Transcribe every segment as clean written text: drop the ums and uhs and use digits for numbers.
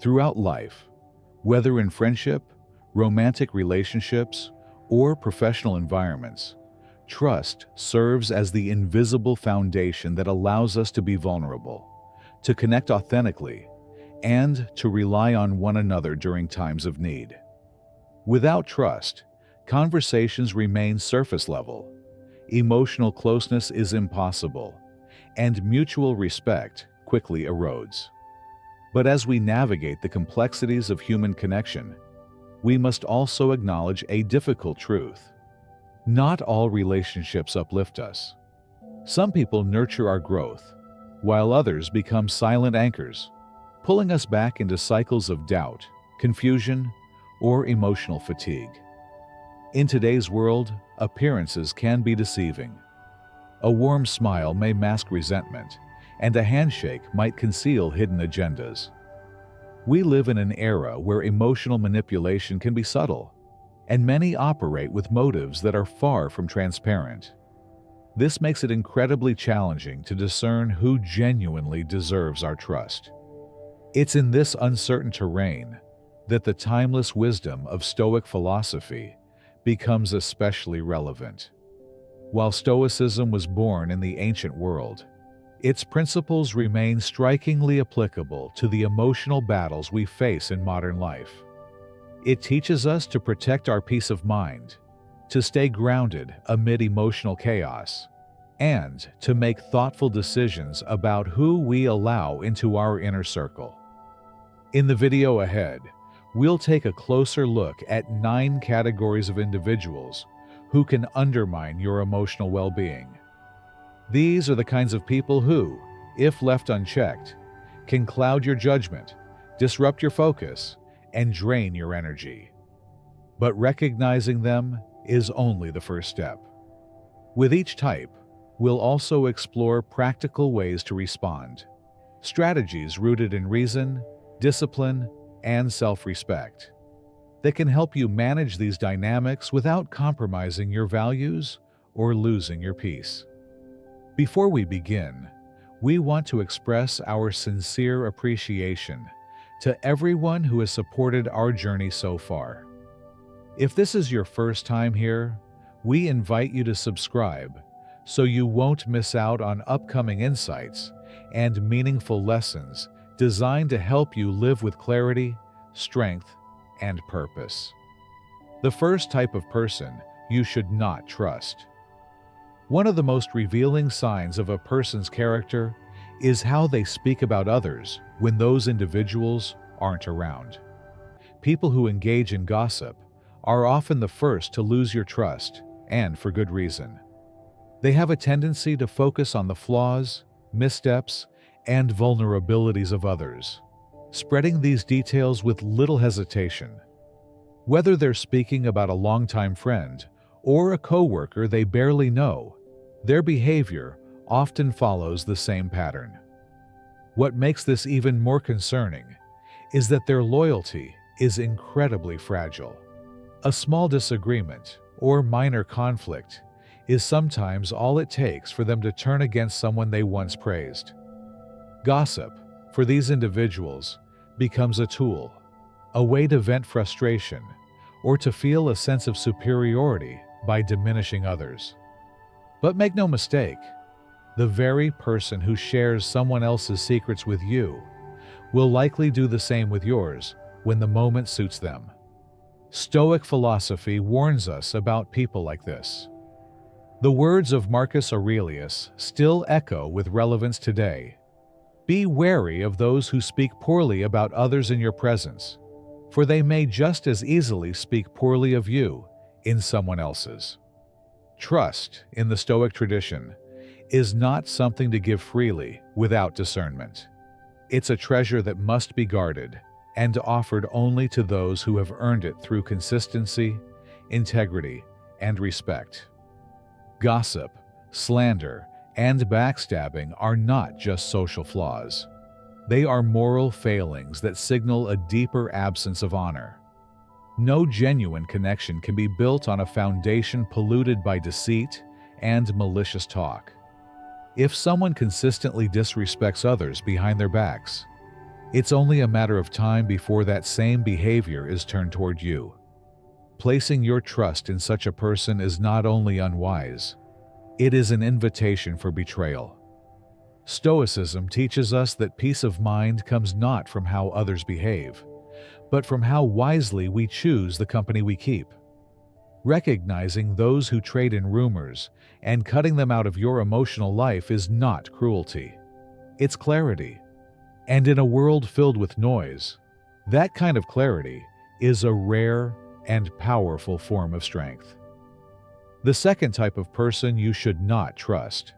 Throughout life, whether in friendship, romantic relationships, or professional environments, trust serves as the invisible foundation that allows us to be vulnerable, to connect authentically, and to rely on one another during times of need. Without trust, conversations remain surface level, emotional closeness is impossible, and mutual respect quickly erodes. But as we navigate the complexities of human connection, we must also acknowledge a difficult truth. Not all relationships uplift us. Some people nurture our growth, while others become silent anchors, pulling us back into cycles of doubt, confusion, or emotional fatigue. In today's world, appearances can be deceiving. A warm smile may mask resentment, and a handshake might conceal hidden agendas. We live in an era where emotional manipulation can be subtle, and many operate with motives that are far from transparent. This makes it incredibly challenging to discern who genuinely deserves our trust. It's in this uncertain terrain that the timeless wisdom of Stoic philosophy becomes especially relevant. While Stoicism was born in the ancient world, its principles remain strikingly applicable to the emotional battles we face in modern life. It teaches us to protect our peace of mind, to stay grounded amid emotional chaos, and to make thoughtful decisions about who we allow into our inner circle. In the video ahead, we'll take a closer look at 9 categories of individuals who can undermine your emotional well-being. These are the kinds of people who, if left unchecked, can cloud your judgment, disrupt your focus, and drain your energy. But recognizing them is only the first step. With each type, we'll also explore practical ways to respond, strategies rooted in reason, discipline, and self-respect that can help you manage these dynamics without compromising your values or losing your peace. Before we begin, we want to express our sincere appreciation to everyone who has supported our journey so far. If this is your first time here, we invite you to subscribe so you won't miss out on upcoming insights and meaningful lessons designed to help you live with clarity, strength, and purpose. The first type of person you should not trust. One of the most revealing signs of a person's character is how they speak about others when those individuals aren't around. People who engage in gossip are often the first to lose your trust, and for good reason. They have a tendency to focus on the flaws, missteps, and vulnerabilities of others, spreading these details with little hesitation. Whether they're speaking about a longtime friend or a coworker they barely know, their behavior often follows the same pattern. What makes this even more concerning is that their loyalty is incredibly fragile. A small disagreement or minor conflict is sometimes all it takes for them to turn against someone they once praised. Gossip, for these individuals, becomes a tool, a way to vent frustration, or to feel a sense of superiority by diminishing others. But make no mistake, the very person who shares someone else's secrets with you will likely do the same with yours when the moment suits them. Stoic philosophy warns us about people like this. The words of Marcus Aurelius still echo with relevance today. Be wary of those who speak poorly about others in your presence, for they may just as easily speak poorly of you in someone else's. Trust, in the Stoic tradition, is not something to give freely without discernment. It's a treasure that must be guarded and offered only to those who have earned it through consistency, integrity, and respect. Gossip, slander, and backstabbing are not just social flaws. They are moral failings that signal a deeper absence of honor. No genuine connection can be built on a foundation polluted by deceit and malicious talk. If someone consistently disrespects others behind their backs, It's only a matter of time before that same behavior is turned toward you. Placing your trust in such a person is not only unwise, it is an invitation for betrayal. Stoicism teaches us that peace of mind comes not from how others behave, but from how wisely we choose the company we keep. Recognizing those who trade in rumors and cutting them out of your emotional life is not cruelty. It's clarity. And in a world filled with noise, that kind of clarity is a rare and powerful form of strength. The second type of person you should not trust.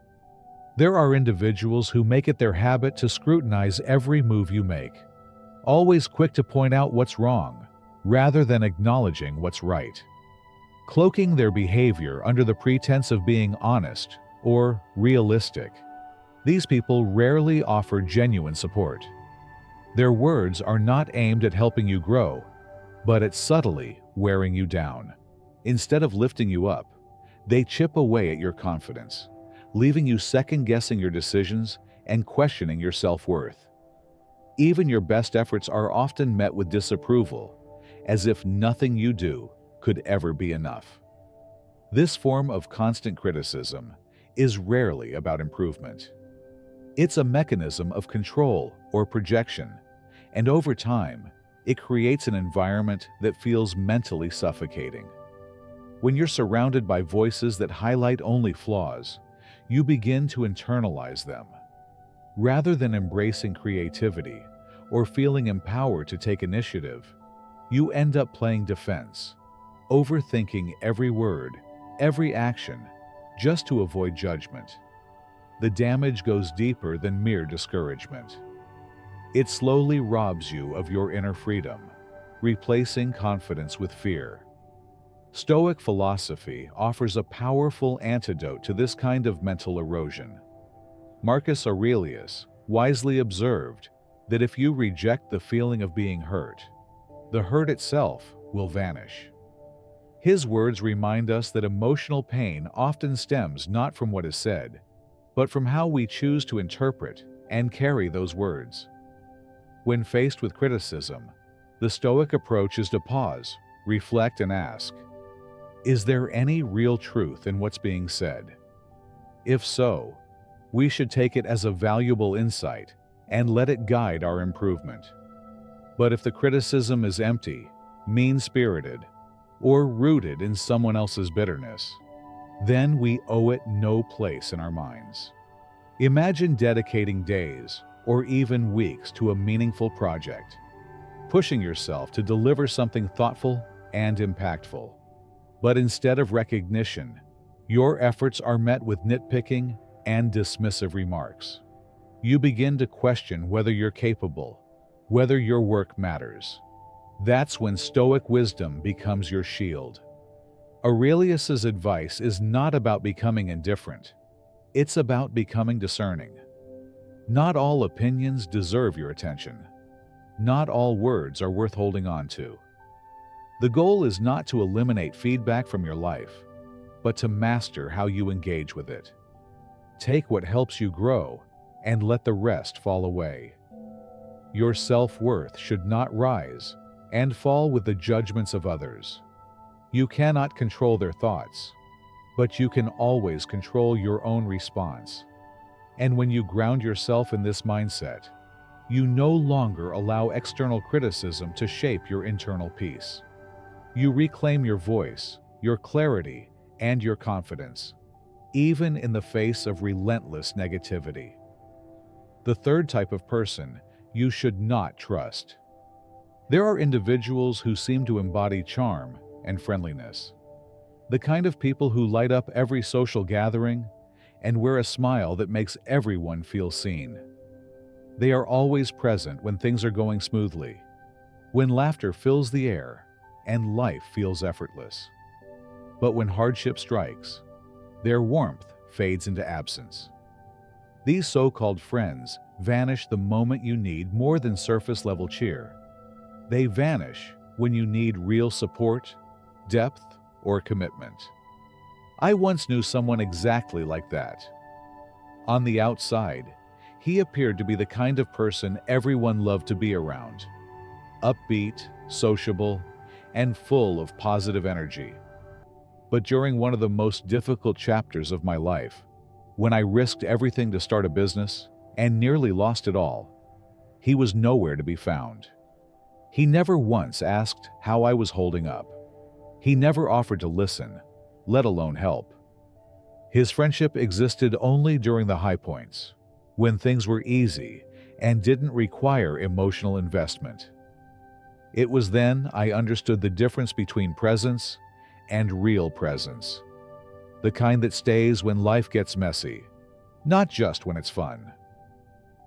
There are individuals who make it their habit to scrutinize every move you make, always quick to point out what's wrong, rather than acknowledging what's right. Cloaking their behavior under the pretense of being honest or realistic, these people rarely offer genuine support. Their words are not aimed at helping you grow, but at subtly wearing you down. Instead of lifting you up, they chip away at your confidence, leaving you second-guessing your decisions and questioning your self-worth. Even your best efforts are often met with disapproval, as if nothing you do could ever be enough. This form of constant criticism is rarely about improvement. It's a mechanism of control or projection, and over time, it creates an environment that feels mentally suffocating. When you're surrounded by voices that highlight only flaws, you begin to internalize them. Rather than embracing creativity or feeling empowered to take initiative, you end up playing defense, overthinking every word, every action, just to avoid judgment. The damage goes deeper than mere discouragement. It slowly robs you of your inner freedom, replacing confidence with fear. Stoic philosophy offers a powerful antidote to this kind of mental erosion. Marcus Aurelius wisely observed that if you reject the feeling of being hurt, the hurt itself will vanish. His words remind us that emotional pain often stems not from what is said, but from how we choose to interpret and carry those words. When faced with criticism, the Stoic approach is to pause, reflect, and ask, is there any real truth in what's being said? If so, we should take it as a valuable insight and let it guide our improvement. But if the criticism is empty, mean-spirited, or rooted in someone else's bitterness, then we owe it no place in our minds. Imagine dedicating days or even weeks to a meaningful project, pushing yourself to deliver something thoughtful and impactful. But instead of recognition, your efforts are met with nitpicking and dismissive remarks. You begin to question whether you're capable, whether your work matters. That's when Stoic wisdom becomes your shield. Aurelius's advice is not about becoming indifferent. It's about becoming discerning. Not all opinions deserve your attention. Not all words are worth holding on to. The goal is not to eliminate feedback from your life, but to master how you engage with it. Take what helps you grow and let the rest fall away. Your self-worth should not rise and fall with the judgments of others. You cannot control their thoughts, but you can always control your own response. And when you ground yourself in this mindset, you no longer allow external criticism to shape your internal peace. You reclaim your voice, your clarity, and your confidence, even in the face of relentless negativity. The third type of person you should not trust. There are individuals who seem to embody charm and friendliness, the kind of people who light up every social gathering and wear a smile that makes everyone feel seen. They are always present when things are going smoothly, when laughter fills the air and life feels effortless. But when hardship strikes, their warmth fades into absence. These so-called friends vanish the moment you need more than surface-level cheer. They vanish when you need real support, depth, or commitment. I once knew someone exactly like that. On the outside, He appeared to be the kind of person everyone loved to be around, upbeat, sociable, and full of positive energy. But during one of the most difficult chapters of my life, when I risked everything to start a business and nearly lost it all, he was nowhere to be found. He never once asked how I was holding up. He never offered to listen, let alone help. His friendship existed only during the high points, when things were easy and didn't require emotional investment. It was then I understood the difference between presence and real presence. The kind that stays when life gets messy, not just when it's fun.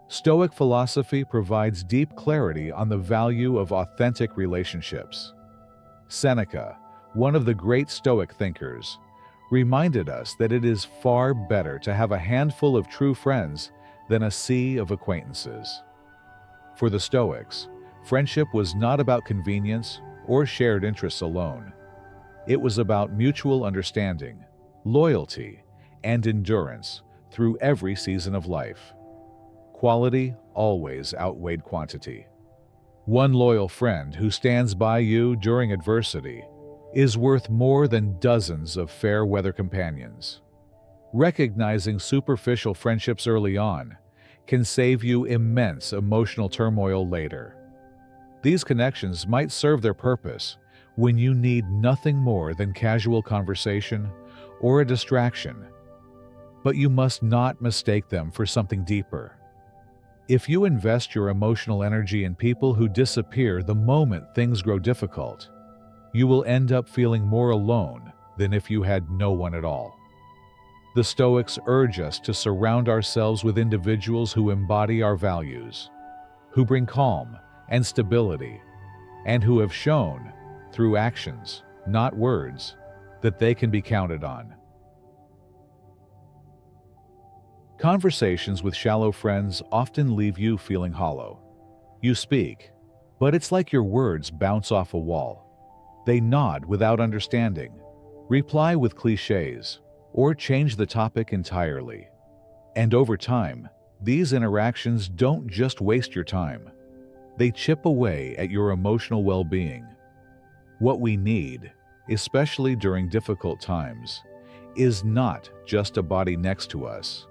Stoic philosophy provides deep clarity on the value of authentic relationships. Seneca, one of the great Stoic thinkers, reminded us that it is far better to have a handful of true friends than a sea of acquaintances. For the Stoics, friendship was not about convenience or shared interests alone. It was about mutual understanding, loyalty, and endurance through every season of life. Quality always outweighed quantity. One loyal friend who stands by you during adversity is worth more than dozens of fair-weather companions. Recognizing superficial friendships early on can save you immense emotional turmoil later. These connections might serve their purpose when you need nothing more than casual conversation or a distraction, but you must not mistake them for something deeper. If you invest your emotional energy in people who disappear the moment things grow difficult, you will end up feeling more alone than if you had no one at all. The Stoics urge us to surround ourselves with individuals who embody our values, who bring calm and stability, and who have shown, through actions, not words, that they can be counted on. Conversations with shallow friends often leave you feeling hollow. You speak, but it's like your words bounce off a wall. They nod without understanding, reply with cliches, or change the topic entirely. And over time, these interactions don't just waste your time. They chip away at your emotional well-being. What we need, especially during difficult times, is not just a body next to us,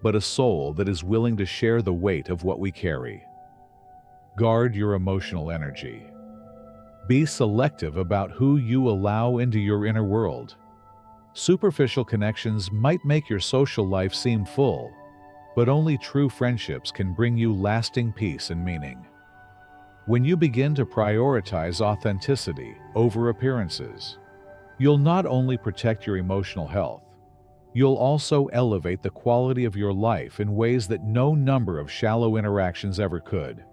but a soul that is willing to share the weight of what we carry. Guard your emotional energy. Be selective about who you allow into your inner world. Superficial connections might make your social life seem full, but only true friendships can bring you lasting peace and meaning. When you begin to prioritize authenticity over appearances, you'll not only protect your emotional health, you'll also elevate the quality of your life in ways that no number of shallow interactions ever could.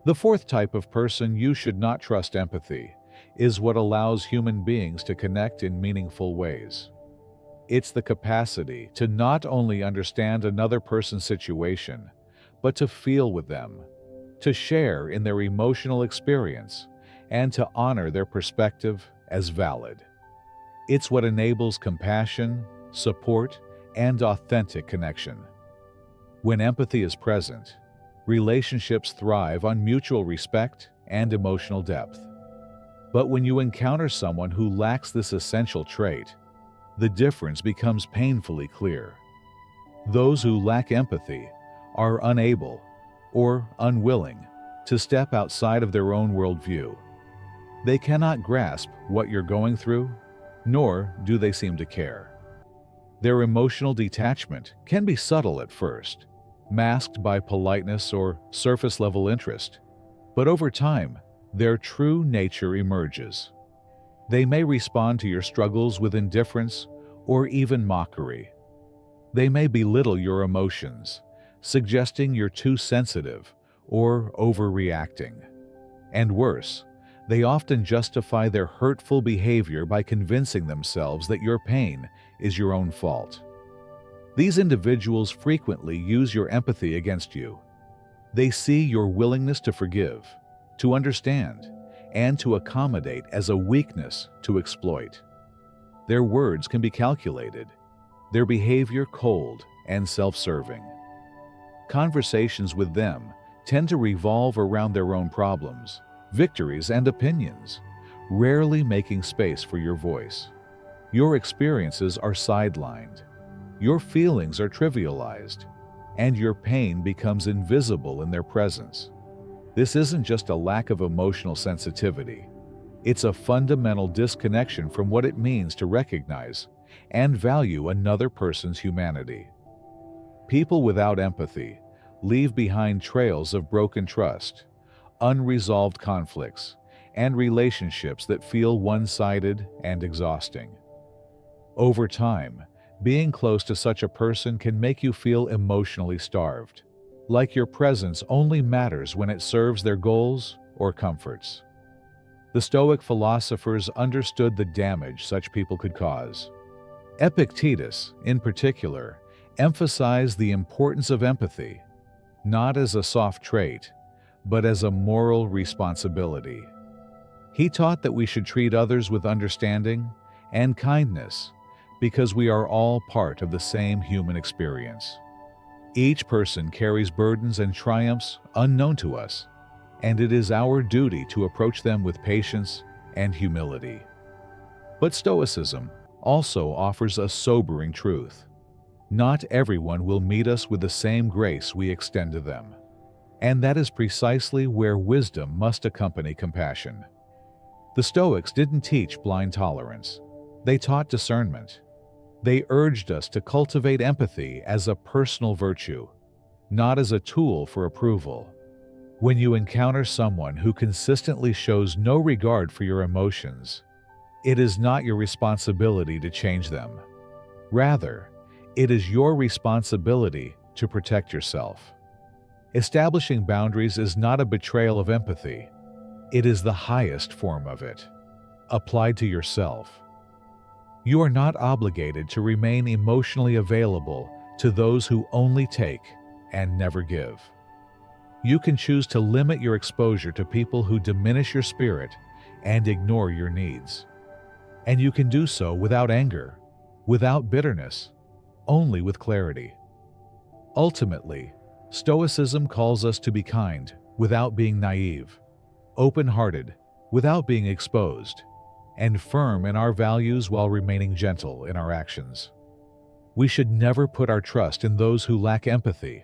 The fourth type of person you should not trust: empathy, is what allows human beings to connect in meaningful ways. It's the capacity to not only understand another person's situation, but to feel with them, to share in their emotional experience, and to honor their perspective as valid. It's what enables compassion, support, and authentic connection. When empathy is present, relationships thrive on mutual respect and emotional depth. But when you encounter someone who lacks this essential trait, the difference becomes painfully clear. Those who lack empathy are unable or unwilling to step outside of their own worldview. They cannot grasp what you're going through, nor do they seem to care. Their emotional detachment can be subtle at first, masked by politeness or surface-level interest, but over time, their true nature emerges. They may respond to your struggles with indifference or even mockery. They may belittle your emotions, suggesting you're too sensitive or overreacting. And worse, they often justify their hurtful behavior by convincing themselves that your pain is your own fault. These individuals frequently use your empathy against you. They see your willingness to forgive, to understand, and to accommodate as a weakness to exploit. Their words can be calculated, their behavior cold and self-serving. Conversations with them tend to revolve around their own problems, victories, and opinions, rarely making space for your voice. Your experiences are sidelined, your feelings are trivialized, and your pain becomes invisible in their presence. This isn't just a lack of emotional sensitivity. It's a fundamental disconnection from what it means to recognize and value another person's humanity. People without empathy leave behind trails of broken trust, unresolved conflicts, and relationships that feel one-sided and exhausting. Over time, being close to such a person can make you feel emotionally starved, like your presence only matters when it serves their goals or comforts. The Stoic philosophers understood the damage such people could cause. Epictetus, in particular, emphasized the importance of empathy, not as a soft trait, but as a moral responsibility. He taught that we should treat others with understanding and kindness because we are all part of the same human experience. Each person carries burdens and triumphs unknown to us, and it is our duty to approach them with patience and humility. But Stoicism also offers a sobering truth. Not everyone will meet us with the same grace we extend to them, and that is precisely where wisdom must accompany compassion. The Stoics didn't teach blind tolerance. They taught discernment. They urged us to cultivate empathy as a personal virtue, not as a tool for approval. When you encounter someone who consistently shows no regard for your emotions, it is not your responsibility to change them. Rather, it is your responsibility to protect yourself. Establishing boundaries is not a betrayal of empathy. It is the highest form of it, applied to yourself. You are not obligated to remain emotionally available to those who only take and never give. You can choose to limit your exposure to people who diminish your spirit and ignore your needs. And you can do so without anger, without bitterness, only with clarity. Ultimately, Stoicism calls us to be kind without being naive, open-hearted without being exposed, and firm in our values while remaining gentle in our actions. We should never put our trust in those who lack empathy,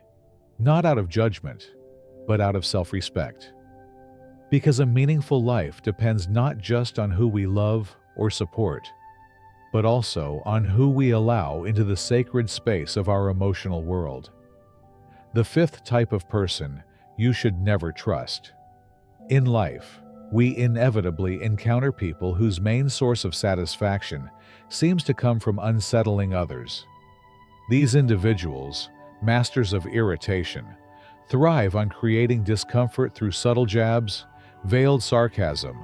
not out of judgment, but out of self-respect. Because a meaningful life depends not just on who we love or support, but also on who we allow into the sacred space of our emotional world. The fifth type of person you should never trust. In life, we inevitably encounter people whose main source of satisfaction seems to come from unsettling others. These individuals, masters of irritation, thrive on creating discomfort through subtle jabs, veiled sarcasm,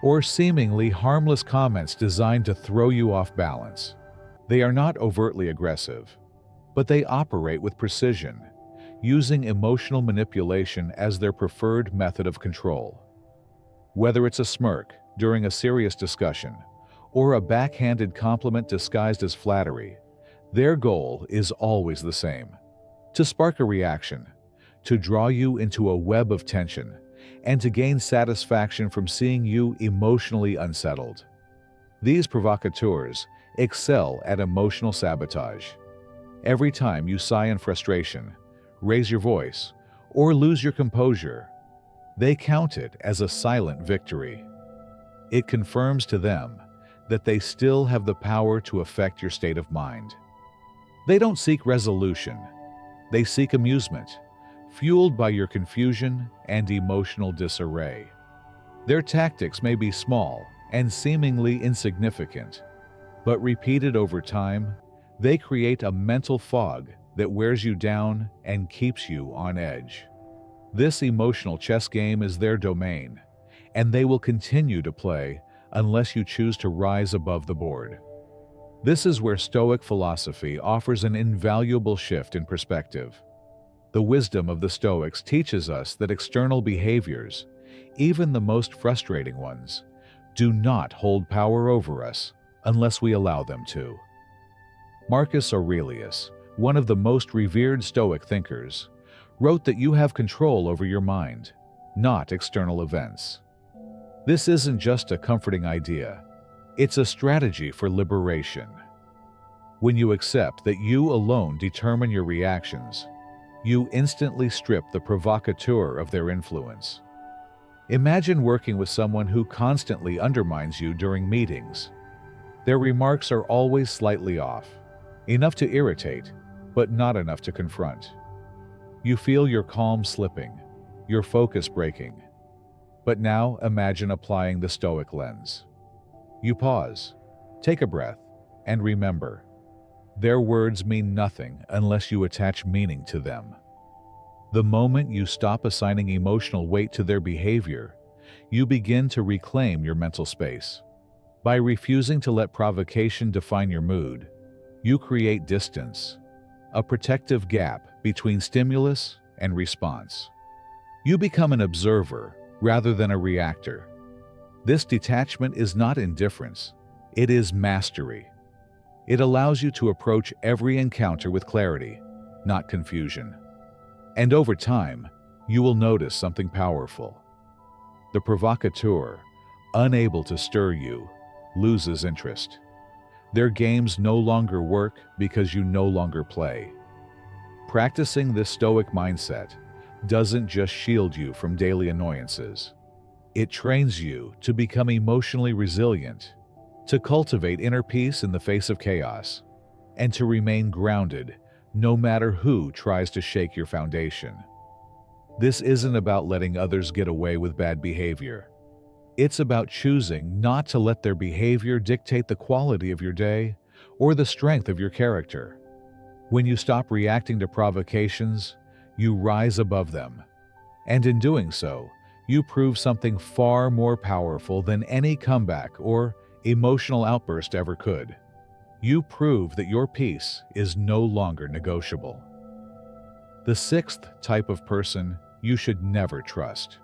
or seemingly harmless comments designed to throw you off balance. They are not overtly aggressive, but they operate with precision, using emotional manipulation as their preferred method of control. Whether it's a smirk during a serious discussion or a backhanded compliment disguised as flattery, their goal is always the same: to spark a reaction, to draw you into a web of tension, and to gain satisfaction from seeing you emotionally unsettled. These provocateurs excel at emotional sabotage. Every time you sigh in frustration, raise your voice, or lose your composure, they count it as a silent victory. It confirms to them that they still have the power to affect your state of mind. They don't seek resolution. They seek amusement, fueled by your confusion and emotional disarray. Their tactics may be small and seemingly insignificant, but repeated over time, they create a mental fog that wears you down and keeps you on edge. This emotional chess game is their domain, and they will continue to play unless you choose to rise above the board. This is where Stoic philosophy offers an invaluable shift in perspective. The wisdom of the Stoics teaches us that external behaviors, even the most frustrating ones, do not hold power over us unless we allow them to. Marcus Aurelius, one of the most revered Stoic thinkers, wrote that you have control over your mind, not external events. This isn't just a comforting idea, it's a strategy for liberation. When you accept that you alone determine your reactions, you instantly strip the provocateur of their influence. Imagine working with someone who constantly undermines you during meetings. Their remarks are always slightly off, enough to irritate, but not enough to confront. You feel your calm slipping, your focus breaking. But now imagine applying the Stoic lens. You pause, take a breath, and remember, their words mean nothing unless you attach meaning to them. The moment you stop assigning emotional weight to their behavior, you begin to reclaim your mental space. By refusing to let provocation define your mood, you create distance, a protective gap between stimulus and response. You become an observer rather than a reactor. This detachment is not indifference, it is mastery. It allows you to approach every encounter with clarity, not confusion. And over time, you will notice something powerful. The provocateur, unable to stir you, loses interest. Their games no longer work because you no longer play. Practicing this Stoic mindset doesn't just shield you from daily annoyances. It trains you to become emotionally resilient, to cultivate inner peace in the face of chaos, and to remain grounded no matter who tries to shake your foundation. This isn't about letting others get away with bad behavior. It's about choosing not to let their behavior dictate the quality of your day or the strength of your character. When you stop reacting to provocations, you rise above them. And in doing so, you prove something far more powerful than any comeback or emotional outburst ever could. You prove that your peace is no longer negotiable. The sixth type of person you should never trust.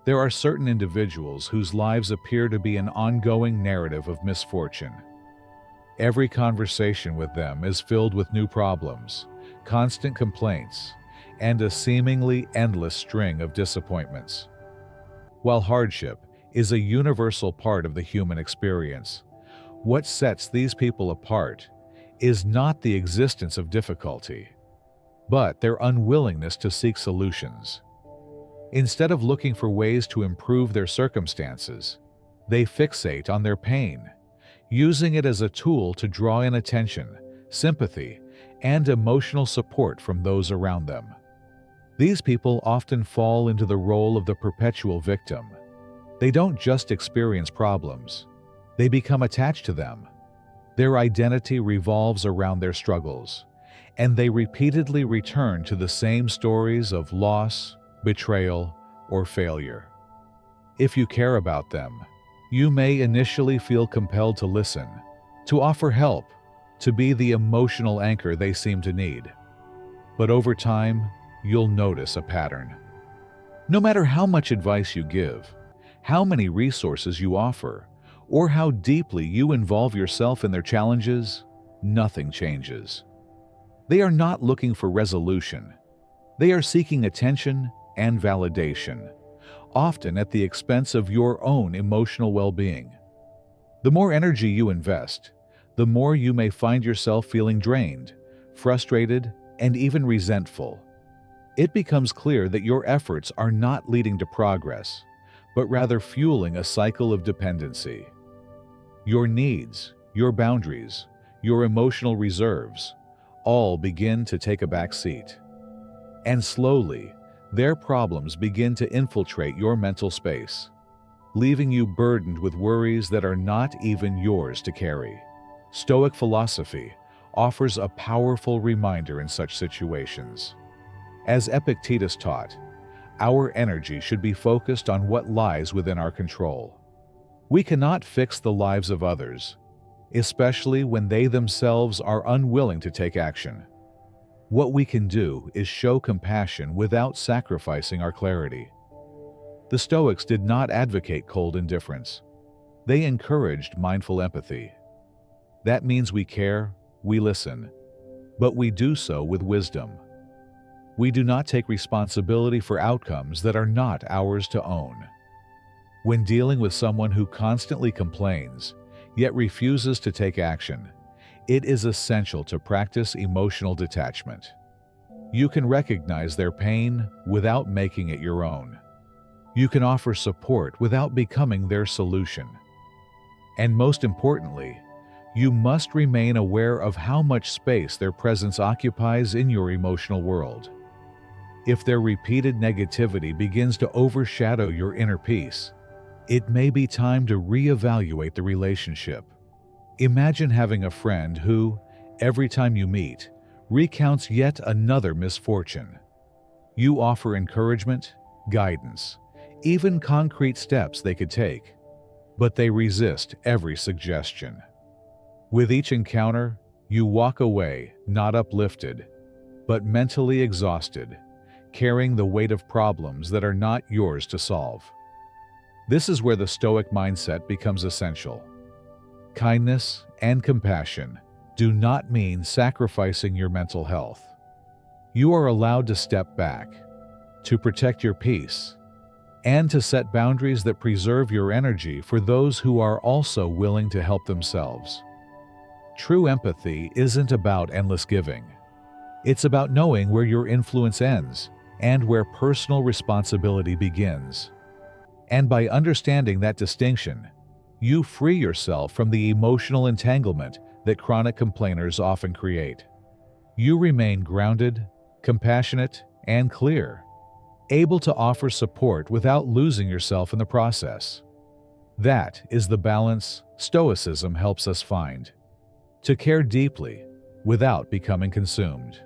There are certain individuals whose lives appear to be an ongoing narrative of misfortune. Every conversation with them is filled with new problems, constant complaints, and a seemingly endless string of disappointments. While hardship is a universal part of the human experience, what sets these people apart is not the existence of difficulty, but their unwillingness to seek solutions. Instead of looking for ways to improve their circumstances, they fixate on their pain, using it as a tool to draw in attention, sympathy, and emotional support from those around them. These people often fall into the role of the perpetual victim. They don't just experience problems, they become attached to them. Their identity revolves around their struggles, and they repeatedly return to the same stories of loss, betrayal, or failure. If you care about them, you may initially feel compelled to listen, to offer help, to be the emotional anchor they seem to need. But over time, you'll notice a pattern. No matter how much advice you give, how many resources you offer, or how deeply you involve yourself in their challenges, nothing changes. They are not looking for resolution. They are seeking attention and validation, often at the expense of your own emotional well-being. The more energy you invest, the more you may find yourself feeling drained, frustrated, and even resentful. It becomes clear that your efforts are not leading to progress, but rather fueling a cycle of dependency. Your needs, your boundaries, your emotional reserves, all begin to take a back seat. And slowly, their problems begin to infiltrate your mental space, leaving you burdened with worries that are not even yours to carry. Stoic philosophy offers a powerful reminder in such situations. As Epictetus taught, our energy should be focused on what lies within our control. We cannot fix the lives of others, especially when they themselves are unwilling to take action. What we can do is show compassion without sacrificing our clarity. The Stoics did not advocate cold indifference. They encouraged mindful empathy. That means we care, we listen, but we do so with wisdom. We do not take responsibility for outcomes that are not ours to own. When dealing with someone who constantly complains, yet refuses to take action, it is essential to practice emotional detachment. You can recognize their pain without making it your own. You can offer support without becoming their solution. And most importantly, you must remain aware of how much space their presence occupies in your emotional world. If their repeated negativity begins to overshadow your inner peace, it may be time to reevaluate the relationship. Imagine having a friend who, every time you meet, recounts yet another misfortune. You offer encouragement, guidance, even concrete steps they could take, but they resist every suggestion. With each encounter, you walk away not uplifted, but mentally exhausted, carrying the weight of problems that are not yours to solve. This is where the Stoic mindset becomes essential. Kindness and compassion do not mean sacrificing your mental health. You are allowed to step back, to protect your peace, and to set boundaries that preserve your energy for those who are also willing to help themselves. True empathy isn't about endless giving. It's about knowing where your influence ends and where personal responsibility begins. And by understanding that distinction, you free yourself from the emotional entanglement that chronic complainers often create. You remain grounded, compassionate, and clear, able to offer support without losing yourself in the process. That is the balance Stoicism helps us find. To care deeply without becoming consumed.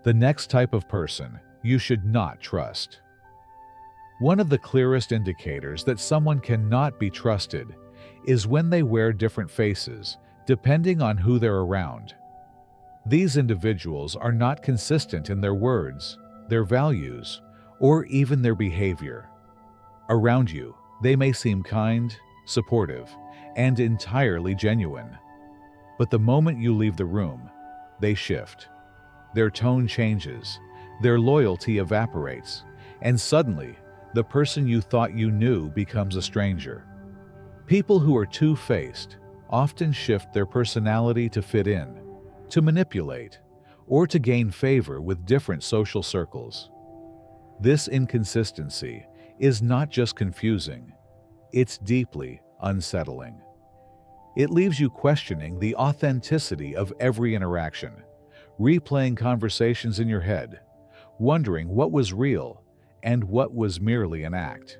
The next type of person you should not trust. One of the clearest indicators that someone cannot be trusted is when they wear different faces depending on who they're around. These individuals are not consistent in their words, their values, or even their behavior. Around you, they may seem kind, supportive, and entirely genuine. But the moment you leave the room, they shift. Their tone changes, their loyalty evaporates, and suddenly, the person you thought you knew becomes a stranger. People who are two-faced often shift their personality to fit in, to manipulate, or to gain favor with different social circles. This inconsistency is not just confusing, it's deeply unsettling. It leaves you questioning the authenticity of every interaction, replaying conversations in your head, wondering what was real and what was merely an act.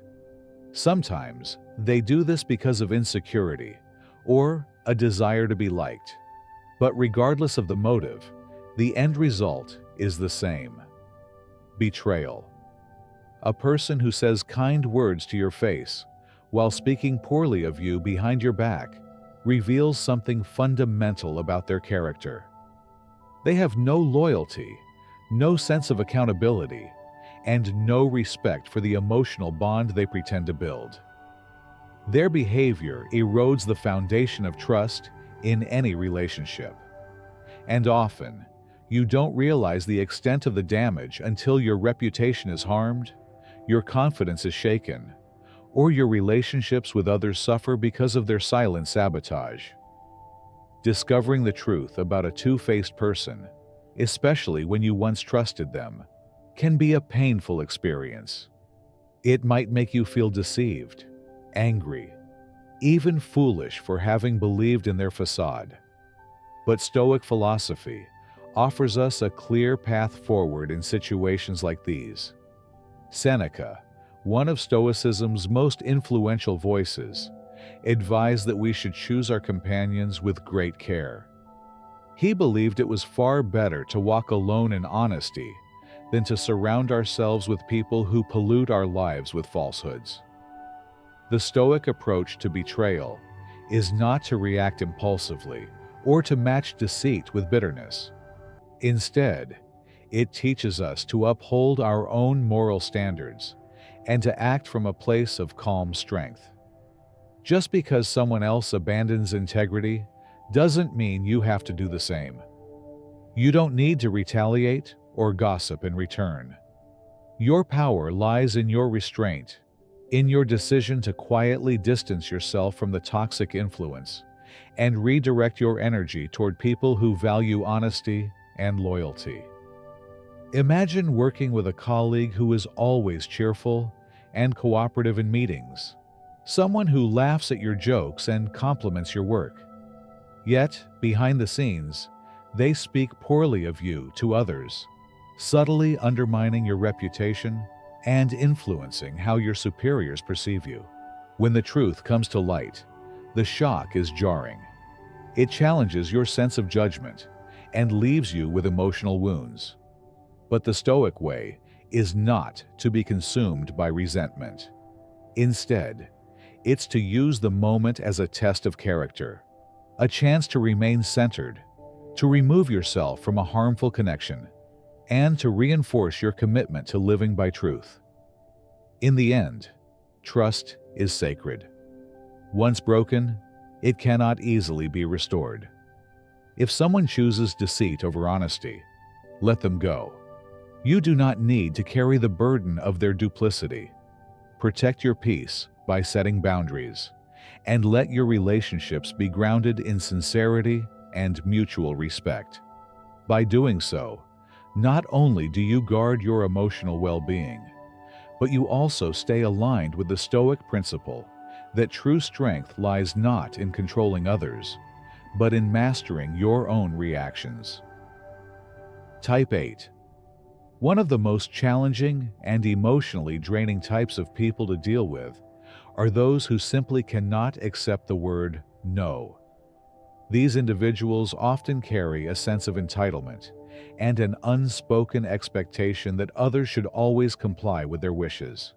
Sometimes they do this because of insecurity or a desire to be liked. But regardless of the motive, the end result is the same. Betrayal. A person who says kind words to your face while speaking poorly of you behind your back reveals something fundamental about their character. They have no loyalty, no sense of accountability, and no respect for the emotional bond they pretend to build. Their behavior erodes the foundation of trust in any relationship. And often, you don't realize the extent of the damage until your reputation is harmed, your confidence is shaken, or your relationships with others suffer because of their silent sabotage. Discovering the truth about a two-faced person, especially when you once trusted them, can be a painful experience. It might make you feel deceived, angry, even foolish for having believed in their facade. But Stoic philosophy offers us a clear path forward in situations like these. Seneca, one of Stoicism's most influential voices, advised that we should choose our companions with great care. He believed it was far better to walk alone in honesty than to surround ourselves with people who pollute our lives with falsehoods. The Stoic approach to betrayal is not to react impulsively or to match deceit with bitterness. Instead, it teaches us to uphold our own moral standards and to act from a place of calm strength. Just because someone else abandons integrity doesn't mean you have to do the same. You don't need to retaliate or gossip in return. Your power lies in your restraint, in your decision to quietly distance yourself from the toxic influence and redirect your energy toward people who value honesty and loyalty. Imagine working with a colleague who is always cheerful and cooperative in meetings, someone who laughs at your jokes and compliments your work. Yet, behind the scenes, they speak poorly of you to others, subtly undermining your reputation and influencing how your superiors perceive you. When the truth comes to light, the shock is jarring. It challenges your sense of judgment and leaves you with emotional wounds. But the Stoic way is not to be consumed by resentment. Instead, it's to use the moment as a test of character, a chance to remain centered, to remove yourself from a harmful connection, and to reinforce your commitment to living by truth. In the end, trust is sacred. Once broken, it cannot easily be restored. If someone chooses deceit over honesty, let them go. You do not need to carry the burden of their duplicity. Protect your peace by setting boundaries, and let your relationships be grounded in sincerity and mutual respect. By doing so, not only do you guard your emotional well-being, but you also stay aligned with the Stoic principle that true strength lies not in controlling others, but in mastering your own reactions. Type 8. One of the most challenging and emotionally draining types of people to deal with are those who simply cannot accept the word no. These individuals often carry a sense of entitlement and an unspoken expectation that others should always comply with their wishes.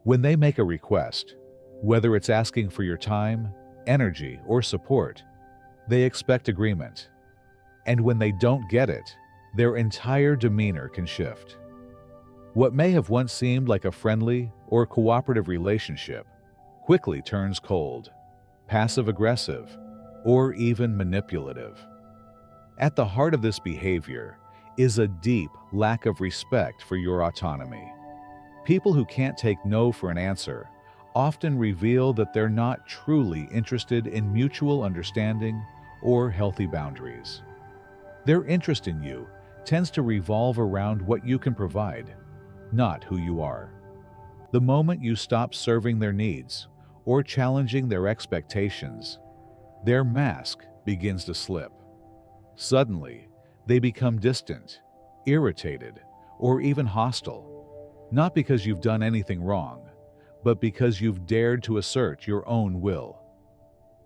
When they make a request, whether it's asking for your time, energy, or support, they expect agreement. And when they don't get it, their entire demeanor can shift. What may have once seemed like a friendly or cooperative relationship quickly turns cold, passive-aggressive, or even manipulative. At the heart of this behavior is a deep lack of respect for your autonomy. People who can't take no for an answer often reveal that they're not truly interested in mutual understanding or healthy boundaries. Their interest in you tends to revolve around what you can provide, not who you are. The moment you stop serving their needs or challenging their expectations, their mask begins to slip. Suddenly, they become distant, irritated, or even hostile, not because you've done anything wrong, but because you've dared to assert your own will.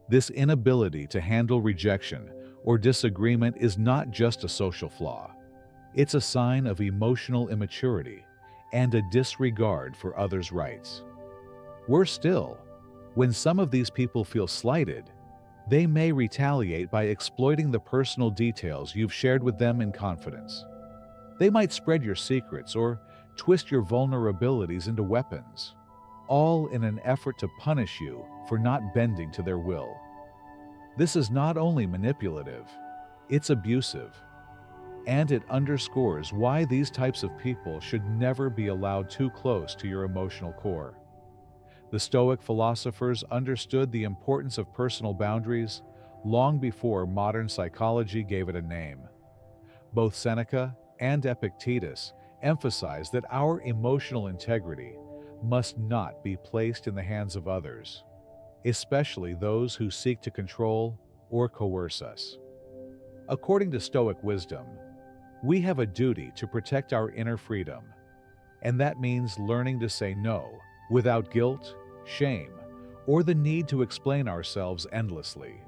This inability to handle rejection or disagreement is not just a social flaw. It's a sign of emotional immaturity and a disregard for others' rights. Worse still, when some of these people feel slighted, they may retaliate by exploiting the personal details you've shared with them in confidence. They might spread your secrets or twist your vulnerabilities into weapons, all in an effort to punish you for not bending to their will. This is not only manipulative, it's abusive, and it underscores why these types of people should never be allowed too close to your emotional core. The Stoic philosophers understood the importance of personal boundaries long before modern psychology gave it a name. Both Seneca and Epictetus emphasized that our emotional integrity must not be placed in the hands of others, especially those who seek to control or coerce us. According to Stoic wisdom, we have a duty to protect our inner freedom, and that means learning to say no without guilt, shame, or the need to explain ourselves endlessly.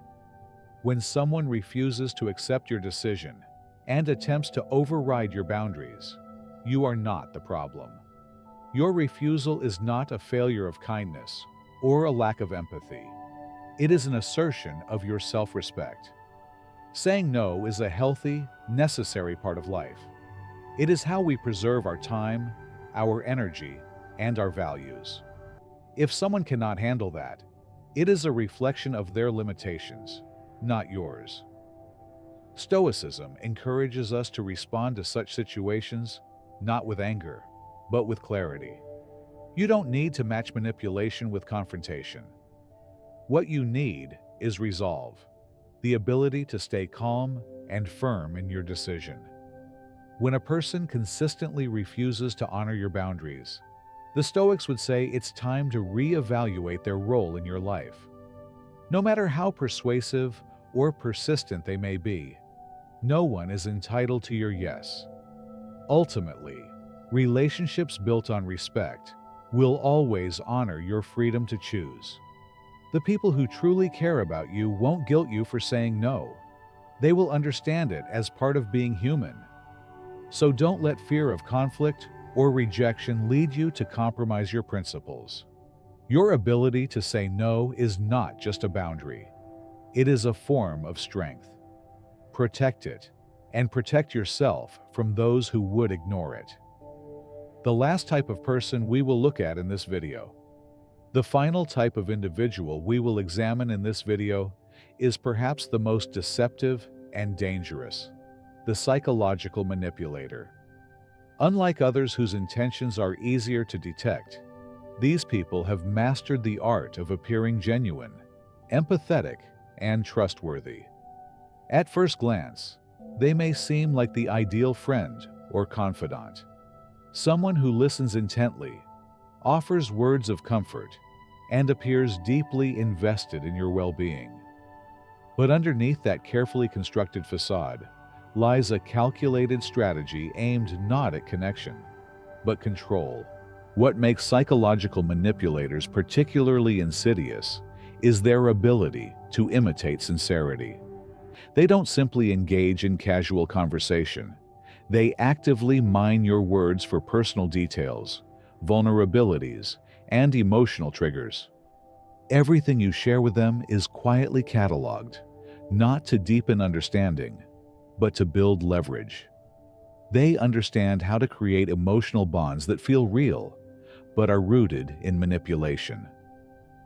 When someone refuses to accept your decision and attempts to override your boundaries, you are not the problem. Your refusal is not a failure of kindness or a lack of empathy. It is an assertion of your self-respect. Saying no is a healthy, necessary part of life. It is how we preserve our time, our energy, and our values. If someone cannot handle that, it is a reflection of their limitations, not yours. Stoicism encourages us to respond to such situations not with anger, but with clarity. You don't need to match manipulation with confrontation. What you need is resolve, the ability to stay calm and firm in your decision. When a person consistently refuses to honor your boundaries, the Stoics would say it's time to reevaluate their role in your life. No matter how persuasive or persistent they may be, no one is entitled to your yes. Ultimately, relationships built on respect will always honor your freedom to choose. The people who truly care about you won't guilt you for saying no. They will understand it as part of being human. So don't let fear of conflict or rejection lead you to compromise your principles. Your ability to say no is not just a boundary. It is a form of strength. Protect it, and protect yourself from those who would ignore it. The last type of person we will look at in this video. The final type of individual we will examine in this video is perhaps the most deceptive and dangerous: the psychological manipulator. Unlike others whose intentions are easier to detect, these people have mastered the art of appearing genuine, empathetic, and trustworthy. At first glance, they may seem like the ideal friend or confidant, someone who listens intently, offers words of comfort, and appears deeply invested in your well-being. But underneath that carefully constructed facade lies a calculated strategy aimed not at connection, but control. What makes psychological manipulators particularly insidious is their ability to imitate sincerity. They don't simply engage in casual conversation. They actively mine your words for personal details, vulnerabilities, and emotional triggers. Everything you share with them is quietly cataloged, not to deepen understanding, but to build leverage. They understand how to create emotional bonds that feel real, but are rooted in manipulation.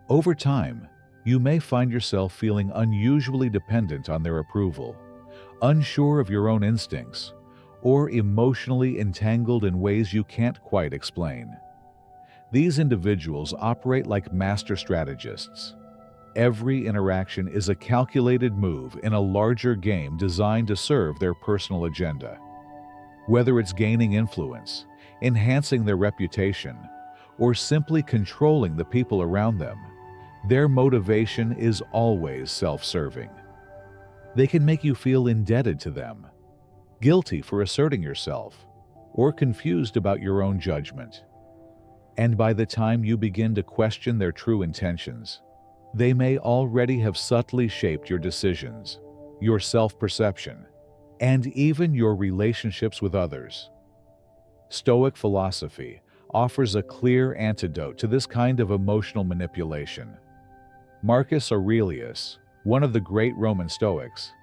Over time, you may find yourself feeling unusually dependent on their approval, unsure of your own instincts, or emotionally entangled in ways you can't quite explain. These individuals operate like master strategists. Every interaction is a calculated move in a larger game designed to serve their personal agenda. Whether it's gaining influence, enhancing their reputation, or simply controlling the people around them, their motivation is always self-serving. They can make you feel indebted to them, guilty for asserting yourself, or confused about your own judgment. And by the time you begin to question their true intentions, they may already have subtly shaped your decisions, your self-perception, and even your relationships with others. Stoic philosophy offers a clear antidote to this kind of emotional manipulation. Marcus Aurelius, one of the great Roman Stoics,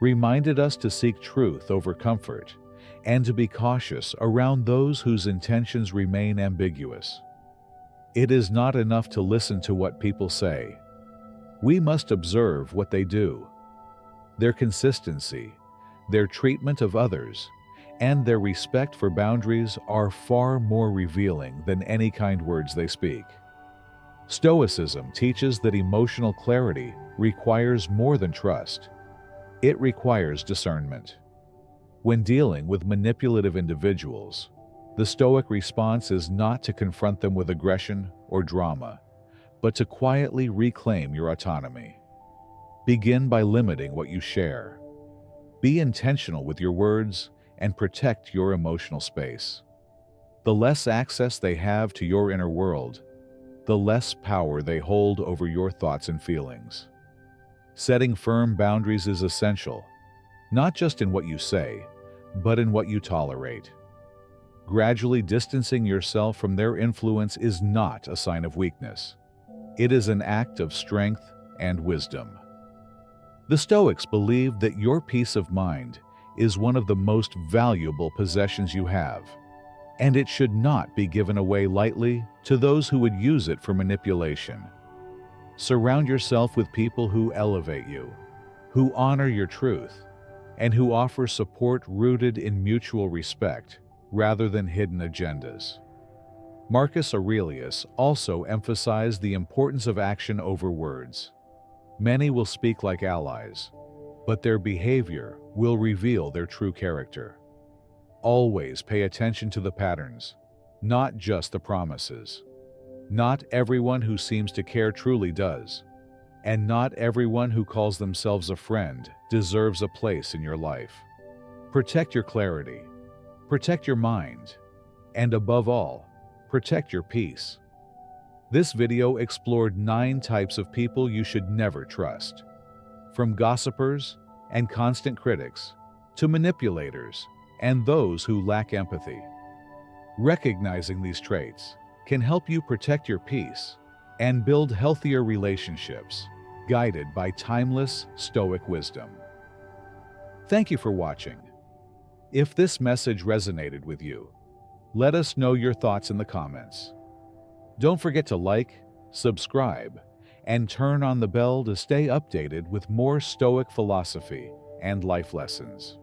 reminded us to seek truth over comfort and to be cautious around those whose intentions remain ambiguous. It is not enough to listen to what people say. We must observe what they do. Their consistency, their treatment of others, and their respect for boundaries are far more revealing than any kind words they speak. Stoicism teaches that emotional clarity requires more than trust. It requires discernment. When dealing with manipulative individuals, the Stoic response is not to confront them with aggression or drama, but to quietly reclaim your autonomy. Begin by limiting what you share. Be intentional with your words and protect your emotional space. The less access they have to your inner world, the less power they hold over your thoughts and feelings. Setting firm boundaries is essential, not just in what you say, but in what you tolerate. Gradually distancing yourself from their influence is not a sign of weakness. It is an act of strength and wisdom. The Stoics believed that your peace of mind is one of the most valuable possessions you have, and it should not be given away lightly to those who would use it for manipulation. Surround yourself with people who elevate you, who honor your truth, and who offer support rooted in mutual respect rather than hidden agendas. Marcus Aurelius also emphasized the importance of action over words. Many will speak like allies, but their behavior will reveal their true character. Always pay attention to the patterns, not just the promises. Not everyone who seems to care truly does, and not everyone who calls themselves a friend deserves a place in your life. Protect your clarity, protect your mind, and above all, protect your peace. This video explored 9 types of people you should never trust. From gossipers and constant critics to manipulators and those who lack empathy. Recognizing these traits can help you protect your peace and build healthier relationships, guided by timeless Stoic wisdom. Thank you for watching. If this message resonated with you, let us know your thoughts in the comments. Don't forget to like, subscribe, and turn on the bell to stay updated with more Stoic philosophy and life lessons.